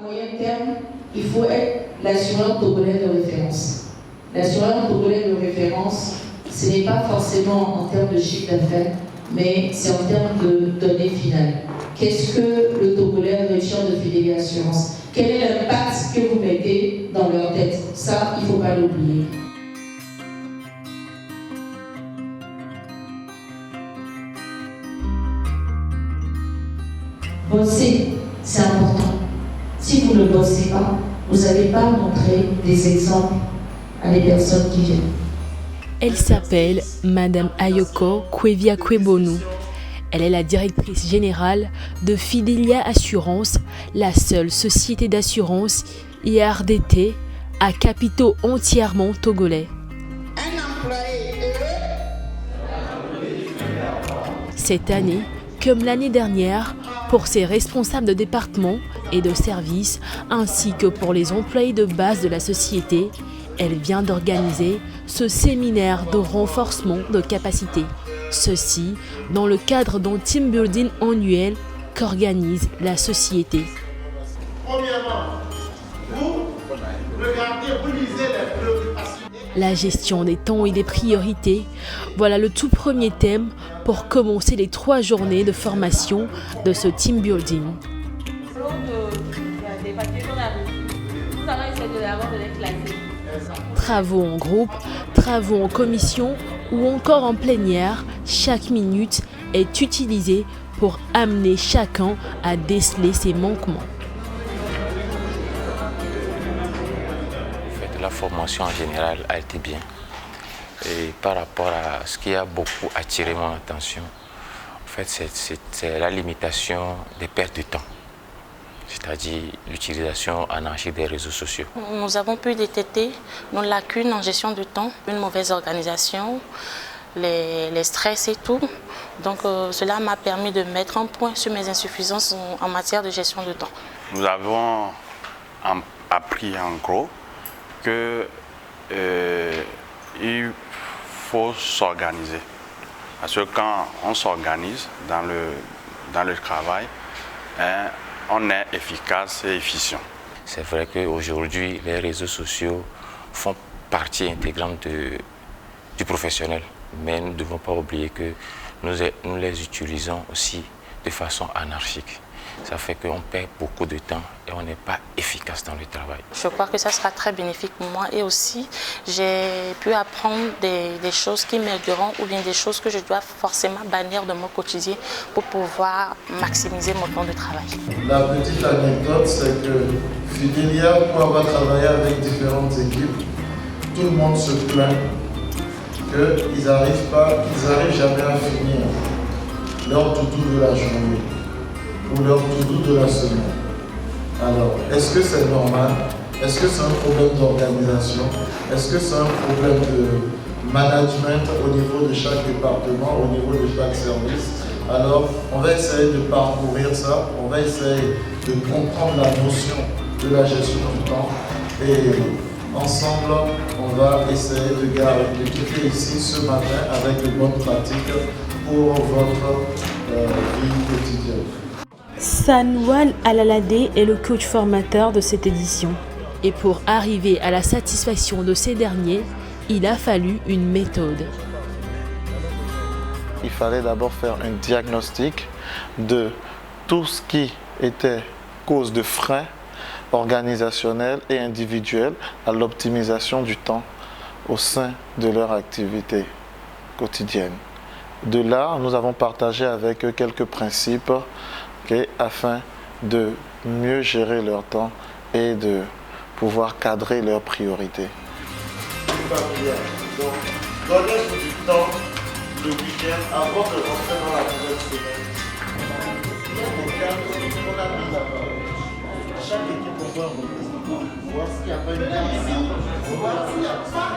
À moyen terme, il faut être l'assureur togolais de référence. L'assureur togolais de référence, ce n'est pas forcément en termes de chiffre d'affaires, mais c'est en termes de données finales. Qu'est-ce que le Togolais retient de Fidelia Assurance? Quel est l'impact que vous mettez dans leur tête? Ça, il ne faut pas l'oublier. Bosser, c'est important. Si vous ne bossez pas, vous n'allez pas montrer des exemples à les personnes qui viennent. Elle s'appelle Madame Ayoko Kwevia-Kwebonu. Elle est la directrice générale de Fidelia Assurance, la seule société d'assurance IRDT à capitaux entièrement togolais. Cette année, comme l'année dernière, pour ses responsables de département et de service, ainsi que pour les employés de base de la société, elle vient d'organiser ce séminaire de renforcement de capacité. Ceci dans le cadre d'un team building annuel qu'organise la société. Premièrement, vous regardez, vous lisez les préoccupations. La gestion des temps et des priorités, voilà le tout premier thème pour commencer les 3 journées de formation de ce team building. Travaux en groupe, travaux en commission ou encore en plénière, chaque minute est utilisée pour amener chacun à déceler ses manquements. La formation en général a été bien. Et par rapport à ce qui a beaucoup attiré mon attention, en fait, c'est la limitation des pertes de temps, c'est-à-dire l'utilisation anarchique des réseaux sociaux. Nous avons pu détecter nos lacunes en gestion du temps, une mauvaise organisation, les stress et tout. Donc cela m'a permis de mettre un point sur mes insuffisances en matière de gestion du temps. Nous avons appris en gros qu'il faut s'organiser. Parce que quand on s'organise dans le travail, on est efficace et efficient. C'est vrai qu'aujourd'hui, les réseaux sociaux font partie intégrante du professionnel. Mais nous ne devons pas oublier que nous les utilisons aussi de façon anarchique. Ça fait qu'on perd beaucoup de temps et on n'est pas efficace dans le travail. Je crois que ça sera très bénéfique pour moi et aussi j'ai pu apprendre des choses qui m'aideront ou bien des choses que je dois forcément bannir de mon quotidien pour pouvoir maximiser mon temps de travail. La petite anecdote, c'est que Fidelia, pour avoir travaillé avec différentes équipes, tout le monde se plaint qu'ils n'arrivent jamais à finir leur to-do de la journée ou leur to-do de la semaine. Alors, est-ce que c'est normal? Est-ce que c'est un problème d'organisation? Est-ce que c'est un problème de management au niveau de chaque département, au niveau de chaque service? Alors, on va essayer de parcourir ça, on va essayer de comprendre la notion de la gestion du temps et ensemble, on va essayer de quitter ici ce matin avec de bonnes pratiques pour votre vie quotidienne. Sanwal Alalade est le coach formateur de cette édition. Et pour arriver à la satisfaction de ces derniers, il a fallu une méthode. Il fallait d'abord faire un diagnostic de tout ce qui était cause de freins organisationnels et individuels à l'optimisation du temps au sein de leur activité quotidienne. De là, nous avons partagé avec eux quelques principes afin de mieux gérer leur temps et de pouvoir cadrer leurs priorités. Donc, donnez-vous du temps le week-end avant de rentrer dans la nouvelle semaine. On a mis la parole. Chaque équipe on doit voir s'il n'y a pas une crise, voir s'il n'y a pas.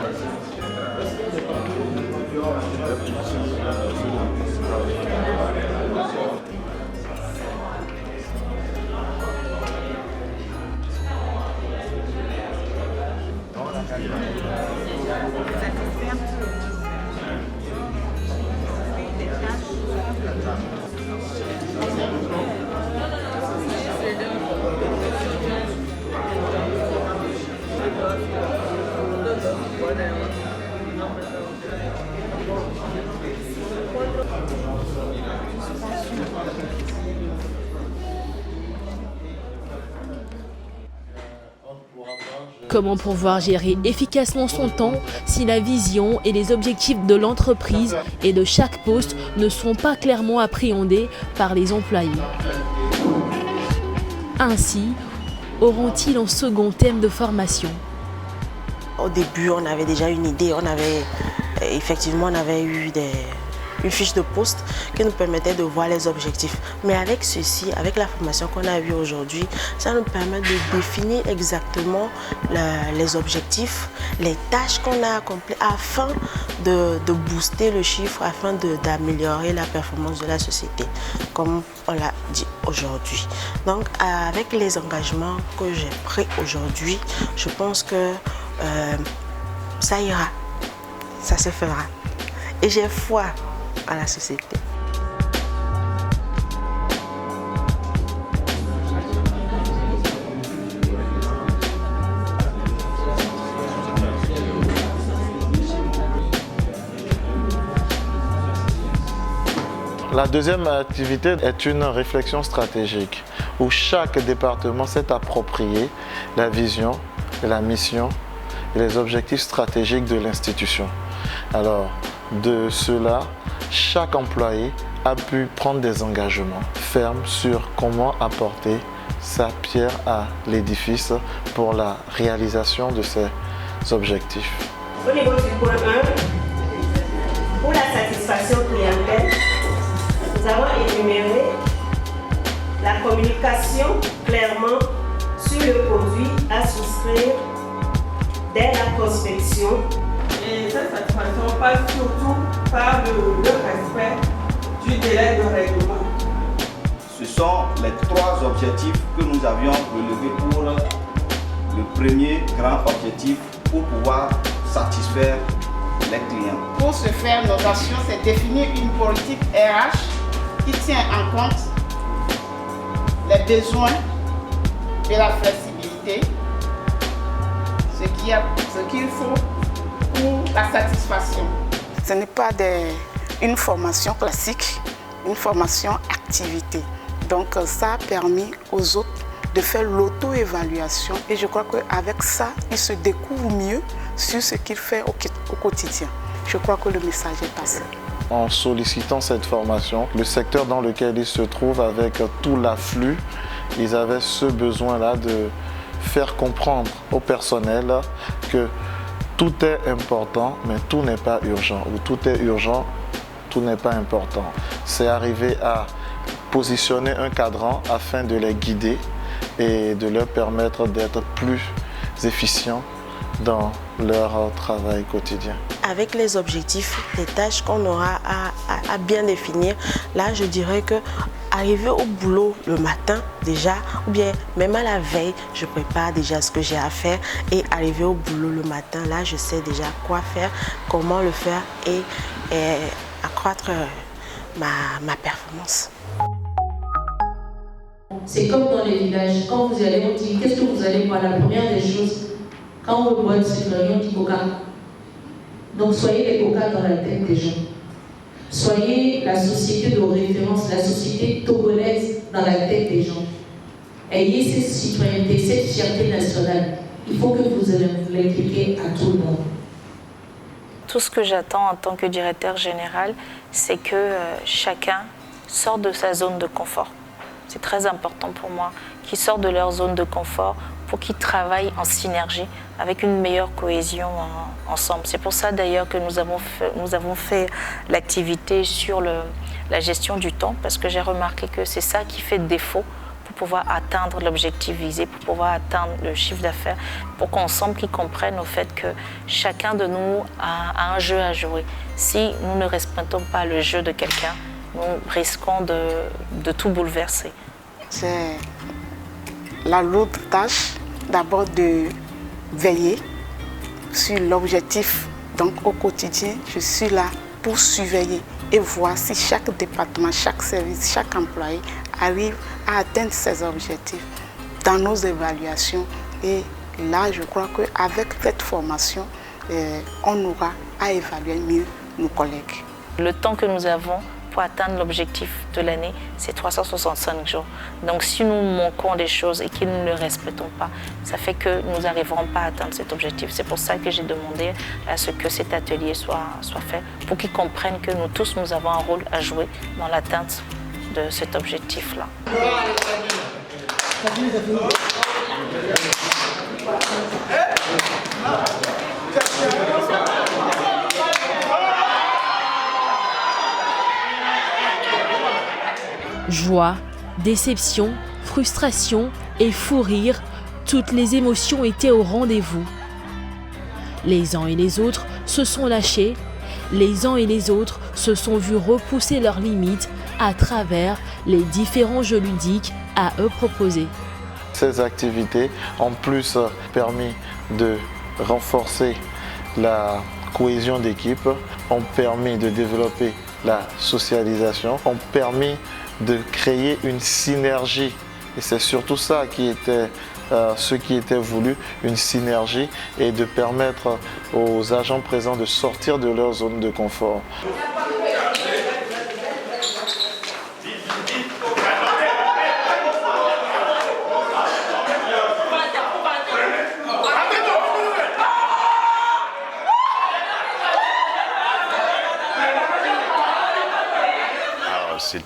Est-ce que c'est pas Comment pouvoir gérer efficacement son temps si la vision et les objectifs de l'entreprise et de chaque poste ne sont pas clairement appréhendés par les employés? Ainsi, auront-ils un second thème de formation? Au début, on avait déjà une idée, on avait eu une fiche de poste qui nous permettait de voir les objectifs. Mais avec ceci, avec la formation qu'on a vue aujourd'hui, ça nous permet de définir exactement les objectifs, les tâches qu'on a accomplies afin de booster le chiffre, afin d'améliorer la performance de la société, comme on l'a dit aujourd'hui. Donc, avec les engagements que j'ai pris aujourd'hui, je pense que ça ira, ça se fera. Et j'ai foi à la société. La deuxième activité est une réflexion stratégique où chaque département s'est approprié la vision, la mission et les objectifs stratégiques de l'institution. Alors, de cela, chaque employé a pu prendre des engagements fermes sur comment apporter sa pierre à l'édifice pour la réalisation de ces objectifs. Au niveau du point 1, pour la satisfaction clientèle, nous avons énuméré la communication clairement sur le produit à souscrire dès la prospection. Et cette satisfaction passe surtout par le respect du délai de règlement. Ce sont les 3 objectifs que nous avions relevés pour le premier grand objectif pour pouvoir satisfaire les clients. Pour ce faire, notre action, c'est définir une politique RH qui tient en compte les besoins et la flexibilité, ce qu'il faut pour la satisfaction. Ce n'est pas une formation classique, une formation activité. Donc ça a permis aux autres de faire l'auto-évaluation et je crois qu'avec ça, ils se découvrent mieux sur ce qu'ils font au quotidien. Je crois que le message est passé. En sollicitant cette formation, le secteur dans lequel ils se trouvent avec tout l'afflux, ils avaient ce besoin-là de faire comprendre au personnel que tout est important, mais tout n'est pas urgent. Ou tout est urgent, tout n'est pas important. C'est arriver à positionner un cadran afin de les guider et de leur permettre d'être plus efficients dans leur travail quotidien. Avec les objectifs, les tâches qu'on aura à bien définir, là je dirais que arriver au boulot le matin déjà, ou bien même à la veille, je prépare déjà ce que j'ai à faire et arriver au boulot le matin, là je sais déjà quoi faire, comment le faire et accroître ma performance. C'est comme dans les villages, quand vous allez, on dit qu'est-ce que vous allez boire? La première des choses, quand on boit une sucrerie, on dit coca. Donc soyez les coca dans la tête des gens. Soyez la société de référence, la société togolaise dans la tête des gens. Ayez cette citoyenneté, cette fierté nationale. Il faut que vous l'impliquiez à tout le monde. Tout ce que j'attends en tant que directeur général, c'est que chacun sorte de sa zone de confort. C'est très important pour moi qu'ils sortent de leur zone de confort pour qu'ils travaillent en synergie avec une meilleure cohésion ensemble. C'est pour ça d'ailleurs que nous avons fait l'activité sur la gestion du temps, parce que j'ai remarqué que c'est ça qui fait défaut pour pouvoir atteindre l'objectif visé, pour pouvoir atteindre le chiffre d'affaires, pour qu'ensemble qu'ils comprennent au fait que chacun de nous a un jeu à jouer. Si nous ne respectons pas le jeu de quelqu'un, nous risquons de tout bouleverser. C'est la lourde tâche d'abord de veiller sur l'objectif. Donc au quotidien, je suis là pour surveiller et voir si chaque département, chaque service, chaque employé arrive à atteindre ses objectifs dans nos évaluations. Et là, je crois qu'avec cette formation, on aura à évaluer mieux nos collègues. Le temps que nous avons pour atteindre l'objectif de l'année, c'est 365 jours. Donc si nous manquons des choses et que nous ne le respectons pas, ça fait que nous n'arriverons pas à atteindre cet objectif. C'est pour ça que j'ai demandé à ce que cet atelier soit fait, pour qu'ils comprennent que nous tous, nous avons un rôle à jouer dans l'atteinte de cet objectif-là. Joie, déception, frustration et fou rire, toutes les émotions étaient au rendez-vous. Les uns et les autres se sont lâchés, les uns et les autres se sont vus repousser leurs limites à travers les différents jeux ludiques à eux proposés. Ces activités ont plus permis de renforcer la cohésion d'équipe, ont permis de développer la socialisation, ont permis de créer une synergie. Et c'est surtout ça qui était ce qui était voulu, une synergie, et de permettre aux agents présents de sortir de leur zone de confort.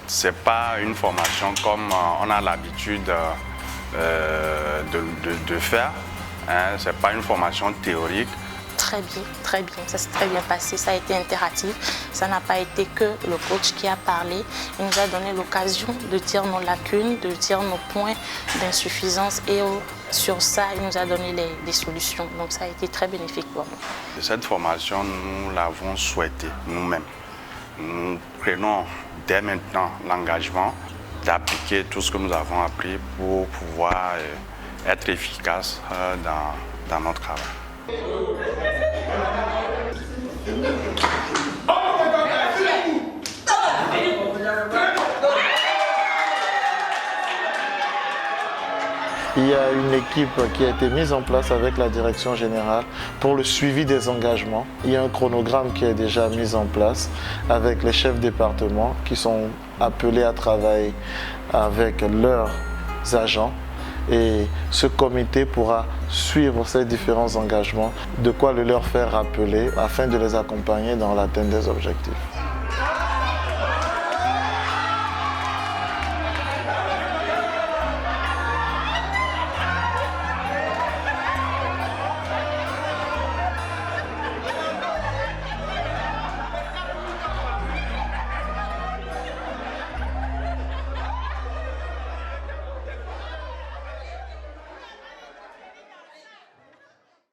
Ce n'est pas une formation comme on a l'habitude de faire. Hein. Ce n'est pas une formation théorique. Très bien. Ça s'est très bien passé. Ça a été interactif. Ça n'a pas été que le coach qui a parlé. Il nous a donné l'occasion de dire nos lacunes, de dire nos points d'insuffisance. Et sur ça, il nous a donné des solutions. Donc ça a été très bénéfique pour nous. Cette formation, nous l'avons souhaitée nous-mêmes. Nous prenons dès maintenant l'engagement d'appliquer tout ce que nous avons appris pour pouvoir être efficace dans notre travail. Il y a une équipe qui a été mise en place avec la direction générale pour le suivi des engagements. Il y a un chronogramme qui est déjà mis en place avec les chefs département qui sont appelés à travailler avec leurs agents. Et ce comité pourra suivre ces différents engagements, de quoi le leur faire rappeler afin de les accompagner dans l'atteinte des objectifs.